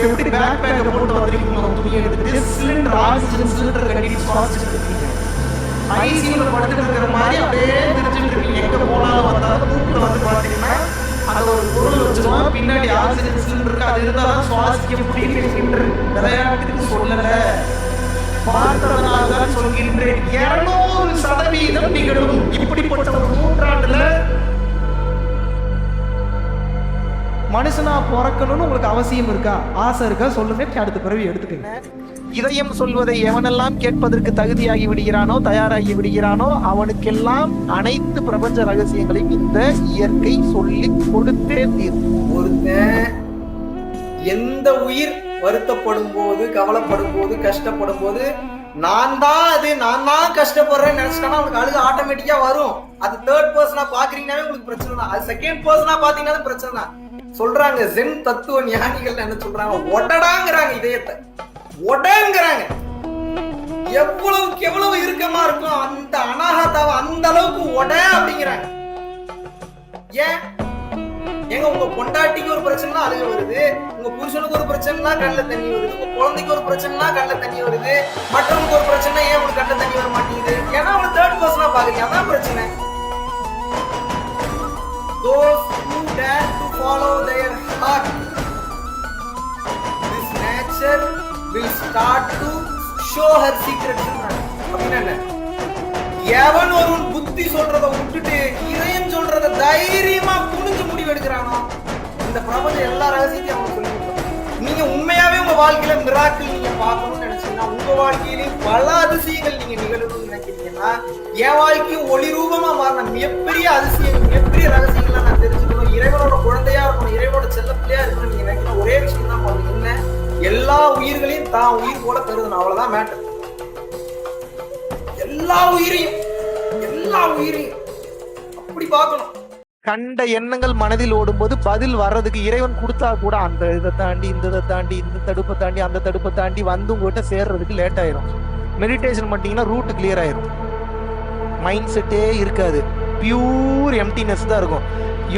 எப்படி பேக் பேக்கை போட்டு வந்திருக்கீங்க, துணியை எடுத்துட்டு சிலிண்டர் ஆக்சிஜன் சிலிண்டர் கட்டி சுவாசிச்சுட்டு இருக்கீங்க. ஐசியூல படுத்துட்டு இருக்கிற மாதிரி அப்படியே தெரிஞ்சுட்டு இருக்கீங்க. எங்க போனாலும் வந்தாலும் மூக்குல வந்து பாத்தீங்கன்னா அது ஒரு பொருள் வச்சிருவாங்க, பின்னாடி ஆக்சிஜன் சிலிண்டருக்கு அது இருந்தாலும் சுவாசிக்க முடியும். விளையாட்டுக்கு சொல்லல, பார்த்ததனால்தான் சொல்கின்றேன். 200% நிகழும். இப்படிப்பட்ட ஒரு நூற்றாண்டுல மனுஷனா பிறக்கணும்னு உங்களுக்கு அவசியம் இருக்கா, ஆசை இருக்கா? சொல்லுங்க, அடுத்த பிறவி எடுத்துக்கங்க. இதயம் சொல்வதை எவனெல்லாம் கேட்பதற்கு தகுதியாகி விடுகிறானோ, தயாராகி விடுகிறானோ, அவனுக்கெல்லாம் அனைத்து பிரபஞ்ச ரகசியங்களையும் இந்த இயற்கை சொல்லி கொடுத்தே தீரும். ஒருத்தன் எந்த உயிர் வருத்தப்படும் போது, கவலைப்படும் போது, கஷ்டப்படும் போது நான் தான் கஷ்டப்படுறேன்னு நினைச்சிட்டானா அவனுக்கு அழுக ஆட்டோமேட்டிக்கா வரும். அது தேர்ட் பர்சனா பாக்குறீங்கன்னாவே உங்களுக்கு பிரச்சனை தான். அது செகண்ட் பர்சனா பாத்தீங்கன்னா பிரச்சனை தான். சொல்றாங்க ஜென் தத்துவ ஞானிகள் என்ன சொல்றாங்க, ஒடடாங்கிறாங்க, இதயத்தை ஒடங்கிறாங்க. எவ்வளவுக்கு எவ்வளவு இறுக்கமா இருக்கும் அந்த அனாகத்தாவை அந்த அளவுக்கு ஒட அப்படிங்கிறாங்க. ஏன் எங்க உங்க பொண்டாட்டிக்கு ஒரு பிரச்சனைனா அழுக வருது, உங்க புருஷனுக்கு ஒரு பிரச்சனைனா கண்ணில் தண்ணி வருது, உங்க குழந்தைக்கு ஒரு பிரச்சனைனா கண்ணில் தண்ணி வருது, மற்றவங்களுக்கு ஒரு பிரச்சனை ஏன் உங்களுக்கு கண்ணில் தண்ணி வர மாட்டேங்குது? ஏன்னா அவங்க தேர்ட் பர்சனா பாக்குறீங்க, அதான் பிரச்சனை. Those who dare to follow their heart, this nature will start to show her secrets. அப்படின்னா என்ன? எவன் ஒரு புத்தி சொல்றத விட்டுட்டு இதயம் சொல்றத தைரியமா புரிஞ்சு முடிவு எடுக்கிறானோ இந்த பிரபஞ்சம் எல்லா ரகசியத்தையும் அவங்க சொல்லி கொடுக்கும். நீங்க உண்மையாவே உங்க வாழ்க்கையில மிராக்கிள் நீங்க பார்க்கணும்னு நினைச்சீங்கன்னா, உங்க வாழ்க்கையிலேயும் பல அதிசயங்கள் நீங்க நிகழணும்னு நினைக்கிறீங்கன்னா, என் வாழ்க்கையும் ஒளி ரூபமா மாறின மிகப்பெரிய அதிசயங்கள், மிகப்பெரிய ரகசியங்கள்லாம் நான் தெரிஞ்சுக்கணும், இறைவனோட குழந்தையா இருக்கணும், இறைவனோட செல்லப்பிள்ளையா இருக்கணும் நீங்க நினைக்கிற ஒரே விஷயம் தான் பாருங்க, என்ன? எல்லா உயிர்களையும் தான் உயிர் போல கருதணும். அவ்வளவுதான் மேட்டர். எல்லா உயிரையும் அப்படி பார்க்கணும். கண்ட எண்ணங்கள் மனதில் ஓடும்போது பதில் வர்றதுக்கு இறைவன் கொடுத்தா கூட அந்த இதை தாண்டி இந்த தாண்டி இந்த தடுப்பை தாண்டி அந்த தடுப்பை தாண்டி வந்து உங்ககிட்ட சேர்றதுக்கு லேட் ஆயிரும். மெடிடேஷன் பண்ணிட்டீங்கன்னா ரூட் கிளியர் ஆயிரும். மைண்ட் செட்டே இருக்காது, பியூர் எம்டினஸ் தான் இருக்கும்.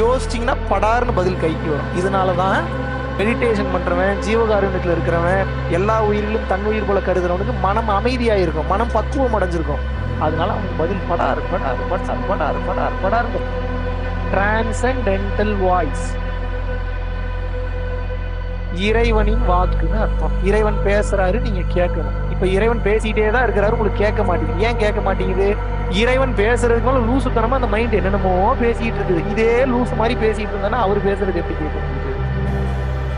யோசிச்சிங்கன்னா படார்னு பதில் கைக்கு வரும். இதனாலதான் மெடிடேஷன் பண்றவன், ஜீவகாருண்யத்தில் இருக்கிறவன், எல்லா உயிரிலும் தன் உயிர் போல கருதுறவனுக்கு மனம் அமைதியா இருக்கும், மனம் பக்குவம் அடைஞ்சிருக்கும். அதனால அவனுக்கு பதில் படாரு. டிரான்சென்டென்டல் வாய்ஸ், இறைவனின் வாக்குன்னு அர்த்தம். இறைவன் பேசுறாரு, நீங்க கேட்கணும். இப்ப இறைவன் பேசிட்டே தான் இருக்கிறாரு, உங்களுக்கு கேட்க மாட்டேங்குது. ஏன் கேட்க மாட்டேங்குது? இறைவன் பேசுறதுக்கு மேல லூசுத்தனமா அந்த மைண்ட் என்னென்னமோ பேசிட்டு இருக்குது. இதே லூசு மாதிரி பேசிட்டு இருந்தானா அவர் பேசுறது எப்படி கேட்க முடியுது?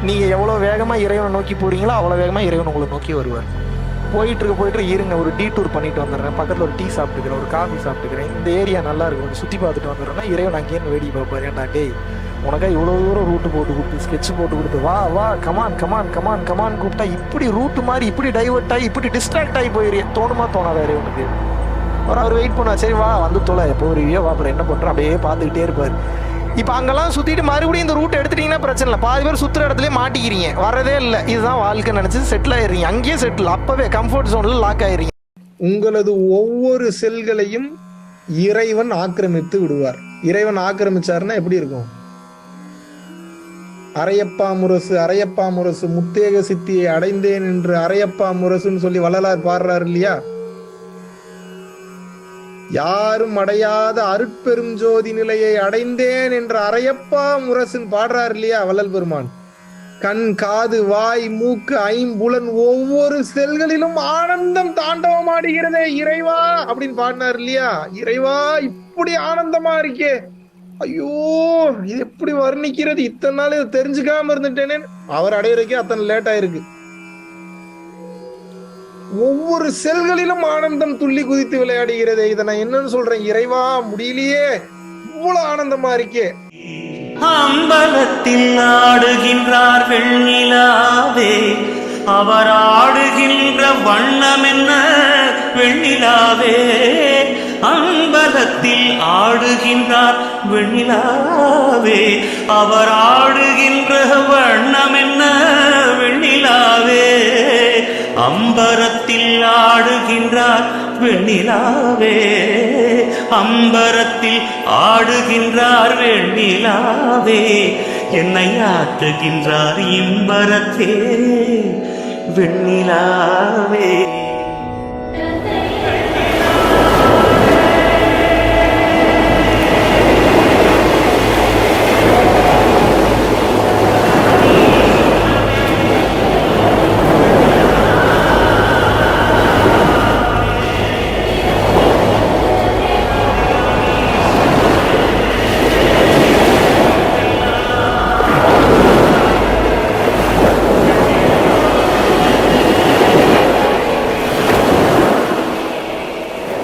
நீங்க எவ்வளவு வேகமா இறைவனை நோக்கி போறீங்களோ அவ்வளவு வேகமா இறைவன் உங்களை நோக்கி வருவார். போயிட்டு இருங்க, ஒரு டீடூர் பண்ணிட்டு வந்துடுறேன், பக்கத்துல ஒரு டீ சாப்பிட்டுக்கிறேன், ஒரு காஃபி சாப்பிட்டுக்கிறேன், இந்த ஏரியா நல்லா இருக்கும், கொஞ்சம் சுத்தி பார்த்துட்டு வந்துடுறேன்னா இறைவன் அங்கேயிருந்து வேடி பார்ப்பாரு. ஏன்டா டேய், உனக்கா இவ்வளவு தூரம் ரூட்டு போட்டு கொடுத்து, ஸ்கெட்ச் போட்டு கொடுத்து, வா கமான் கூப்பிட்டா இப்படி ரூட்டு மாதிரி இப்படி டைவர்ட் ஆகி இப்படி டிஸ்ட்ராக்ட் ஆகி போயிரு தோணுமா தோணாதா இறைவனுக்கு? அவர் வெயிட் பண்ணுவா, சரி வா வந்து தொலை, எப்போ வருவியோ வா, அப்புறம் என்ன பண்றோம் அப்படியே பார்த்துக்கிட்டே இருப்பாரு. இப்போ அங்கெல்லாம் சுற்றிட்டு மறுபடியும் இந்த ரூட் எடுத்துட்டீங்கன்னா பிரச்சனை இல்லை. பாதி பேர் சுற்றுற இடத்துல மாட்டிக்கிறீங்க, வரதே இல்லை, இதுதான் வாழ்க்கை நினச்சி செட்டில் ஆயிடுறீங்க. அங்கேயே செட்டில், அப்பவே கம்ஃபர்ட் ஜோனில் லாக் ஆயிடுறீங்க. உங்களது ஒவ்வொரு செல்களையும் இறைவன் ஆக்கிரமித்து விடுவார். இறைவன் ஆக்கிரமிச்சாருன்னா எப்படி இருக்கும்? அரையப்பா முரசு முத்தேக சித்தியை அடைந்தேன் என்று அரையப்பா முரசுன்னு சொல்லி வள்ளலார் பாடுறாரு இல்லையா? யாரும் அடையாத அருட்பெரும் ஜோதி நிலையை அடைந்தேன் என்ற அரையப்பா முரசன் பாடுறார் இல்லையா வள்ளல் பெருமான்? கண், காது, வாய், மூக்கு, ஐம்புலன் ஒவ்வொரு செல்களிலும் ஆனந்தம் தாண்டவமாடுகிறதே இறைவா அப்படின்னு பாடினார் இல்லையா? இறைவா இப்படி ஆனந்தமா இருக்கே, ஐயோ இது எப்படி வர்ணிக்கிறது, இத்தனை நாள் இதை தெரிஞ்சுக்காம இருந்துட்டேனே. அவர் அடையிறதுக்கே அத்தனை லேட் ஆயிருக்கு. ஒவ்வொரு செல்களிலும் ஆனந்தம் துள்ளி குதித்து விளையாடுகிறது. இதை நான் என்னன்னு சொல்றேன், இறைவா முடியலையே, இவ்வளவு ஆனந்தமா இருக்கே. அம்பலத்தில் ஆடுகின்றார் வெண்ணிலாவே, அவர் ஆடுகின்ற வண்ணம் என்ன வெண்ணிலாவே. அம்பலத்தில் ஆடுகின்றார் வெண்ணிலாவே, அவர் ஆடுகின்ற வண்ணம் என்ன வெண்ணிலாவே. அம்பரத்தில் ஆடுகின்றார் வெண்ணிலாவே, அம்பரத்தில் ஆடுகின்றார் வெண்ணிலாவே. என்னை ஆட்டுகின்றார் இன்பரத்தே வெண்ணிலாவே.